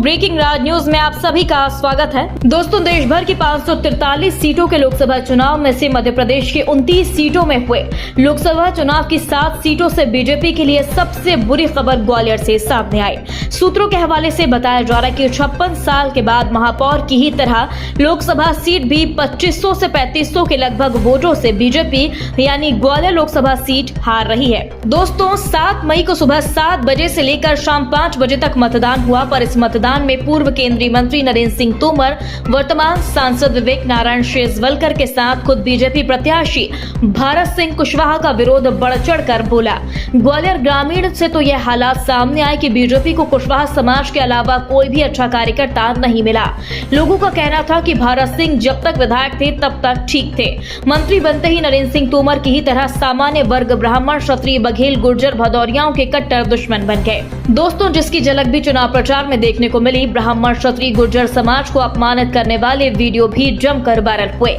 Breaking राज news में आप सभी का स्वागत है। दोस्तों, देश भर की 543 सीटों के लोकसभा चुनाव में से मध्य प्रदेश के 29 सीटों में हुए लोकसभा चुनाव की 7 सीटों से बीजेपी के लिए सबसे बुरी खबर ग्वालियर से सामने आई। सूत्रों के हवाले से बताया जा रहा है कि 56 साल के बाद महापौर की ही तरह लोकसभा सीट भी 2500 से 3500 के लगभग वोटों से बीजेपी यानी ग्वालियर लोकसभा सीट हार रही है। दोस्तों, 7 मई को सुबह 7 बजे से लेकर शाम 5 बजे तक मतदान हुआ, पर इस मतदान में पूर्व केंद्रीय मंत्री नरेंद्र सिंह तोमर, वर्तमान सांसद विवेक नारायण शेजवलकर के साथ खुद बीजेपी प्रत्याशी भारत सिंह कुशवाहा का विरोध बढ़ चढ़कर बोला। ग्वालियर ग्रामीण से तो यह हालात सामने आए कि बीजेपी को कुशवाहा समाज के अलावा कोई भी अच्छा कार्यकर्ता नहीं मिला। लोगों का कहना था कि भारत सिंह जब तक विधायक थे तब तक ठीक थे, मंत्री बनते ही नरेंद्र सिंह तोमर की ही तरह सामान्य वर्ग ब्राह्मण, क्षत्रिय, बघेल, गुर्जर, भदौरियाओं के कट्टर दुश्मन बन गए। दोस्तों, जिसकी झलक भी चुनाव प्रचार में देखने को मिली। ब्राह्मण, क्षत्रिय, गुर्जर समाज को अपमानित करने वाले वीडियो भी जमकर वायरल हुए,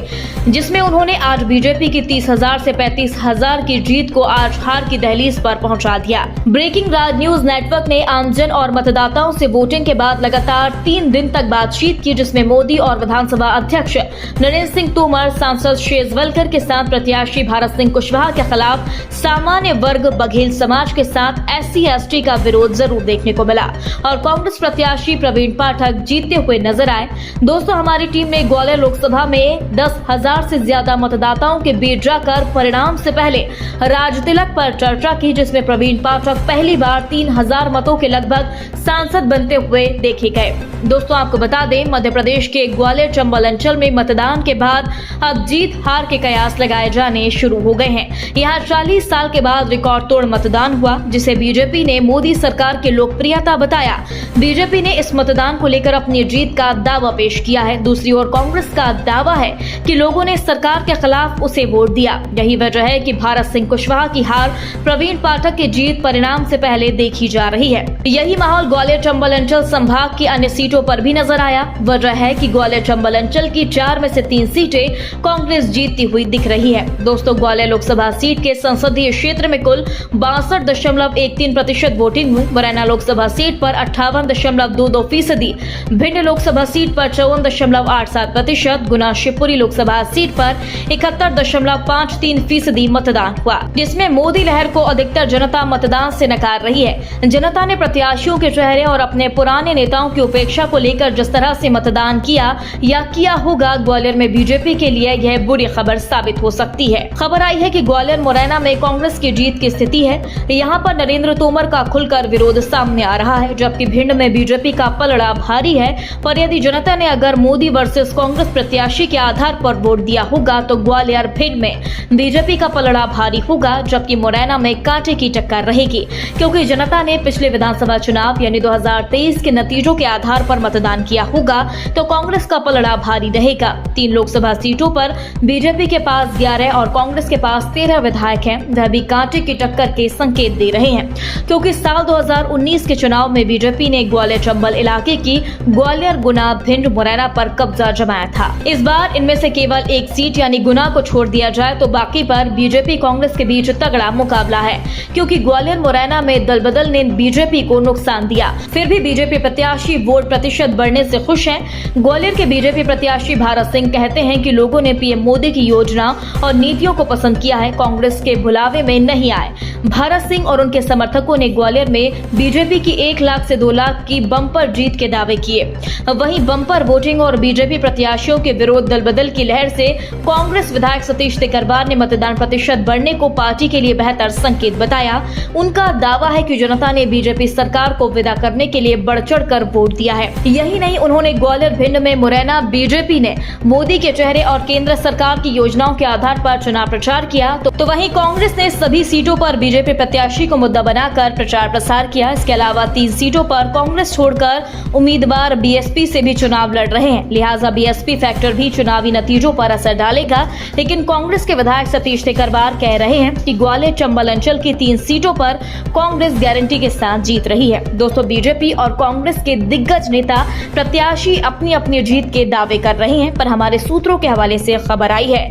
जिसमें उन्होंने आज बीजेपी की 30,000 से 35,000 की जीत को आज हार की दहलीज पर पहुंचा दिया। ब्रेकिंग राज न्यूज नेटवर्क ने आमजन और मतदाताओं से वोटिंग के बाद लगातार 3 दिन तक बातचीत की, जिसमें मोदी और विधानसभा अध्यक्ष नरेंद्र सिंह तोमर, सांसद शेजवलकर के साथ प्रत्याशी भारत सिंह कुशवाहा के खिलाफ सामान्य वर्ग बघेल समाज के साथ SC/ST का विरोध जरूर देखने को मिला और कांग्रेस प्रत्याशी प्रवीण पाठक जीतते हुए नजर आए। दोस्तों, हमारी टीम ने ग्वालियर लोकसभा में 10,000 से ज्यादा मतदाताओं के बीच जाकर परिणाम से पहले राजतिलक पर चर्चा की, जिसमें प्रवीण पाठक पहली बार 3,000 मतों के लगभग सांसद बनते हुए देखे गए। दोस्तों, आपको बता दें, मध्य प्रदेश के ग्वालियर चंबल अंचल में मतदान के बाद अब जीत हार के कयास लगाए जाने शुरू हो गए हैं। यहाँ 40 साल के बाद रिकॉर्ड तोड़ मतदान हुआ, जिसे बीजेपी ने मोदी सरकार की लोकप्रियता बताया। बीजेपी ने इस मतदान को लेकर अपनी जीत का दावा पेश किया है। दूसरी ओर कांग्रेस का दावा है कि लोगों ने सरकार के खिलाफ उसे वोट दिया। यही वजह है कि भारत सिंह कुशवाहा की हार, प्रवीण पाठक की जीत परिणाम से पहले देखी जा रही है। यही माहौल ग्वालियर चंबल अंचल संभाग की अन्य सीटों पर भी नजर आया। वजह है कि ग्वालियर चंबल अंचल की 4 में से 3 सीटें कांग्रेस जीतती हुई दिख रही है। दोस्तों, ग्वालियर लोकसभा सीट के संसदीय क्षेत्र में कुल 62.13% वोटिंग हुई। मुरैना लोकसभा सीट पर 58.22%, भिंड लोकसभा सीट पर 54.87%, गुना शिवपुरी लोकसभा सीट पर 71.53% मतदान हुआ, जिसमें मोदी लहर को अधिकतर जनता मतदान से नकार रही है। जनता ने प्रत्याशियों के चेहरे और अपने पुराने नेताओं की उपेक्षा को लेकर जिस तरह से मतदान किया या किया होगा, ग्वालियर में बीजेपी के लिए यह बुरी खबर साबित हो सकती है। खबर आई है कि ग्वालियर मुरैना में कांग्रेस की जीत की स्थिति है। यहाँ पर नरेंद्र तोमर का खुलकर विरोध सामने आ रहा है, जबकि भिंड में बीजेपी का पलड़ा भारी है। पर यदि जनता ने अगर मोदी वर्सेस कांग्रेस प्रत्याशी के आधार पर वोट दिया होगा तो ग्वालियर भिंड में बीजेपी का पलड़ा भारी होगा, जबकि मुरैना में कांटे की टक्कर रहेगी, क्योंकि जनता ने पिछले विधानसभा चुनाव यानी 2023 के नतीजों के आधार पर मतदान किया होगा तो कांग्रेस का पलड़ा भारी रहेगा। 3 लोकसभा सीटों पर बीजेपी के पास 11 और कांग्रेस के पास 13 विधायक हैं। वह भी कांटे की टक्कर के संकेत दे रहे हैं, क्योंकि साल 2019 के चुनाव में बीजेपी ने ग्वालियर चंबल इलाके की ग्वालियर, गुना, भिंड, मुरैना पर कब्जा जमाया था। इस बार इनमें से केवल एक सीट यानी गुना को छोड़ दिया जाए तो बाकी पर बीजेपी कांग्रेस के बीच तगड़ा मुकाबला है, क्योंकि ग्वालियर मुरैना में दल बदल ने बीजेपी को नुकसान दिया। फिर भी बीजेपी प्रत्याशी वोट प्रतिशत बढ़ने से खुश हैं। ग्वालियर के बीजेपी प्रत्याशी भारत सिंह कहते हैं कि लोगों ने पीएम मोदी की योजना और नीतियों को पसंद किया है, कांग्रेस के भुलावे में नहीं आए। भारत सिंह और उनके समर्थकों ने ग्वालियर में बीजेपी की 1 लाख से 2 लाख की बम्पर जीत के दावे किए। वहीं बम्पर वोटिंग और बीजेपी प्रत्याशियों के विरोध दल बदल की लहर से कांग्रेस विधायक सतीश तिकरवार ने मतदान प्रतिशत बढ़ने को पार्टी के लिए बेहतर संकेत बताया। उनका दावा है कि जनता ने बीजेपी सरकार को विदा करने के लिए बढ़ चढ़कर वोट दिया है। यही नहीं, उन्होंने ग्वालियर, भिंड में मुरैना बीजेपी ने मोदी के चेहरे और केंद्र सरकार की योजनाओं के आधार पर चुनाव प्रचार किया, तो वहीं कांग्रेस ने सभी सीटों पर बीजेपी प्रत्याशी को मुद्दा बनाकर प्रचार प्रसार किया। इसके अलावा 3 सीटों पर कांग्रेस छोड़कर उम्मीदवार बीएसपी से भी चुनाव लड़ रहे हैं, लिहाजा बीएसपी फैक्टर भी चुनावी नतीजों पर असर डालेगा। लेकिन कांग्रेस के विधायक सतीश तिकरवार कह रहे हैं कि ग्वालियर चंबल अंचल की 3 सीटों पर कांग्रेस गारंटी के साथ जीत रही है। दोस्तों, बीजेपी और कांग्रेस के दिग्गज नेता प्रत्याशी अपनी अपनी जीत के दावे कर रहे हैं, पर हमारे सूत्रों के हवाले से खबर आई है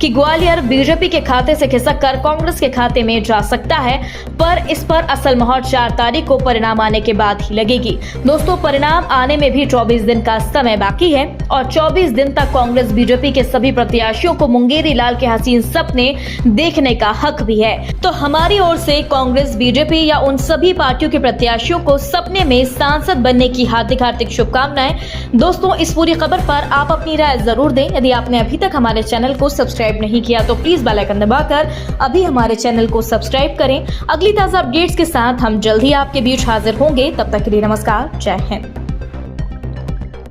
कि ग्वालियर बीजेपी के खाते से खिसक कर कांग्रेस के खाते में जा सकता सकता है, पर इस पर असल मोहर 4 तारीख को परिणाम आने के बाद ही लगेगी। दोस्तों, परिणाम आने में भी 24 दिन का समय बाकी है और 24 दिन तक कांग्रेस बीजेपी के सभी प्रत्याशियों को मुंगेरी लाल के हसीन सपने देखने का हक भी है। तो हमारी ओर से कांग्रेस, बीजेपी या उन सभी पार्टियों के प्रत्याशियों को सपने में सांसद बनने की हार्दिक हार्दिक शुभकामनाएं। दोस्तों, इस पूरी खबर पर आप अपनी राय जरूर दें। यदि आपने अभी तक हमारे चैनल को सब्सक्राइब नहीं किया तो प्लीज बेल आइकन दबाकर अभी हमारे चैनल को सब्सक्राइब करें। अगली ताजा अपडेट्स के साथ हम जल्द ही आपके बीच हाजिर होंगे। तब तक के लिए नमस्कार, जय हिंद।